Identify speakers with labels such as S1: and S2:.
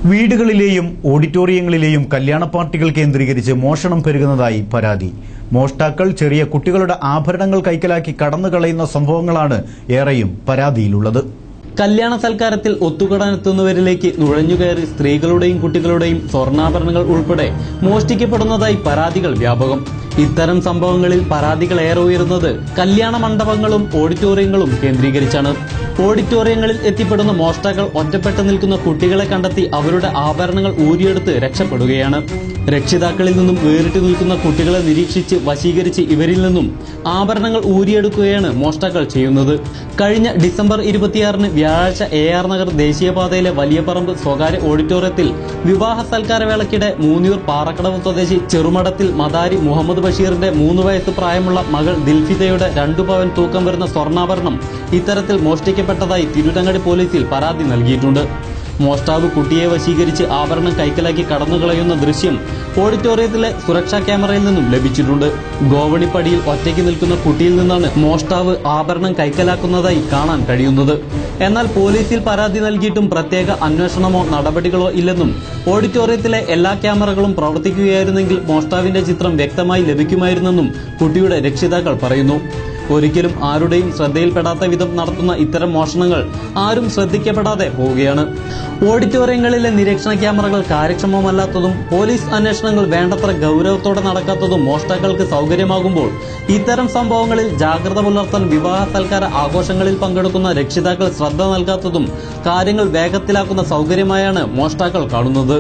S1: വീടുകളിലെയും ഓഡിറ്റോറിയങ്ങളിലെയും കല്യാണ പാർട്ടികൾ കേന്ദ്രീകരിച്ച് മോഷണം പെരുകുന്നതായി പരാതി. മോഷ്ടാക്കൾ ചെറിയ കുട്ടികളുടെ ആഭരണങ്ങൾ കൈക്കലാക്കി കടന്നുകളയുന്ന സംഭവങ്ങളാണ് ഏറെയും പരാതിയിലുള്ളത്.
S2: കല്യാണ സൽക്കാരത്തിൽ ഒത്തുകൂടാനെത്തുന്നവരിലേക്ക് നുഴഞ്ഞുകയറി സ്ത്രീകളുടെയും കുട്ടികളുടെയും സ്വർണ്ണാഭരണങ്ങൾ ഉൾപ്പെടെ മോഷ്ടിക്കപ്പെടുന്നതായി പരാതികൾ വ്യാപകം. ഇത്തരം സംഭവങ്ങളിൽ പരാതികൾ ഏറെ ഉയരുന്നത് കല്യാണ മണ്ഡപങ്ങളും ഓഡിറ്റോറിയങ്ങളും കേന്ദ്രീകരിച്ചാണ്. ഓഡിറ്റോറിയങ്ങളിൽ എത്തിപ്പെടുന്ന മോഷ്ടാക്കൾ ഒറ്റപ്പെട്ടു നിൽക്കുന്ന കുട്ടികളെ കണ്ടെത്തി അവരുടെ ആഭരണങ്ങൾ ഊരിയെടുത്ത് രക്ഷപ്പെടുകയാണ്. രക്ഷിതാക്കളിൽ നിന്നും വേറിട്ട് നിൽക്കുന്ന കുട്ടികളെ നിരീക്ഷിച്ച് വശീകരിച്ച് ഇവരിൽ നിന്നും ആഭരണങ്ങൾ ഊരിയെടുക്കുകയാണ് മോഷ്ടാക്കൾ ചെയ്യുന്നത്. കഴിഞ്ഞ ഡിസംബർ 26-ന് വ്യാഴാഴ്ച AR നഗർ ദേശീയപാതയിലെ വലിയപറമ്പ് സ്വകാര്യ ഓഡിറ്റോറിയത്തിൽ വിവാഹ സൽക്കാരവേളയ്ക്കിടെ മൂന്നിയൂർ പാറക്കടവ് സ്വദേശി ചെറുമടത്തിൽ മദാരി മുഹമ്മദ് ബഷീറിന്റെ 3 വയസ്സ് പ്രായമുള്ള മകൾ ദിൽഫിദയുടെ 2 പവൻ തൂക്കം വരുന്ന സ്വർണ്ണാഭരണം ഇത്തരത്തിൽ മോഷ്ടിക്കപ്പെട്ടതായി തിരൂരങ്ങാടി പോലീസിൽ പരാതി നൽകിയിട്ടുണ്ട്. മോഷ്ടാവ് കുട്ടിയെ വശീകരിച്ച് ആഭരണം കൈക്കലാക്കി കടന്നുകളയുന്ന ദൃശ്യം ഓഡിറ്റോറിയത്തിലെ സുരക്ഷാ ക്യാമറയിൽ നിന്നും ലഭിച്ചിട്ടുണ്ട്. ഗോവണിപ്പടിയിൽ ഒറ്റയ്ക്ക് നിൽക്കുന്ന കുട്ടിയിൽ നിന്നാണ് മോഷ്ടാവ് ആഭരണം കൈക്കലാക്കുന്നതായി കാണാൻ കഴിയുന്നത്. എന്നാൽ പോലീസിൽ പരാതി നൽകിയിട്ടും പ്രത്യേക അന്വേഷണമോ നടപടികളോ ഇല്ലെന്നും ഓഡിറ്റോറിയത്തിലെ എല്ലാ ക്യാമറകളും പ്രവർത്തിക്കുകയായിരുന്നെങ്കിൽ മോഷ്ടാവിന്റെ ചിത്രം വ്യക്തമായി ലഭിക്കുമായിരുന്നെന്നും കുട്ടിയുടെ രക്ഷിതാക്കൾ പറയുന്നു. ഒരിക്കലും ആരുടെയും ശ്രദ്ധയിൽപ്പെടാത്ത വിധം നടത്തുന്ന ഇത്തരം മോഷണങ്ങൾ ആരും ശ്രദ്ധിക്കപ്പെടാതെ പോവുകയാണ്. ഓഡിറ്റോറിയങ്ങളിലെ നിരീക്ഷണ ക്യാമറകൾ കാര്യക്ഷമമല്ലാത്തതും പോലീസ് അന്വേഷണങ്ങൾ വേണ്ടത്ര ഗൌരവത്തോടെ നടക്കാത്തതും മോഷ്ടാക്കൾക്ക് സൗകര്യമാകുമ്പോൾ ഇത്തരം സംഭവങ്ങളിൽ ജാഗ്രത പുലർത്താൻ വിവാഹ സൽക്കാര ആഘോഷങ്ങളിൽ പങ്കെടുക്കുന്ന രക്ഷിതാക്കൾ ശ്രദ്ധ നൽകാത്തതും കാര്യങ്ങൾ വേഗത്തിലാക്കുന്ന സൗകര്യമായാണ് മോഷ്ടാക്കൾ കാണുന്നത്.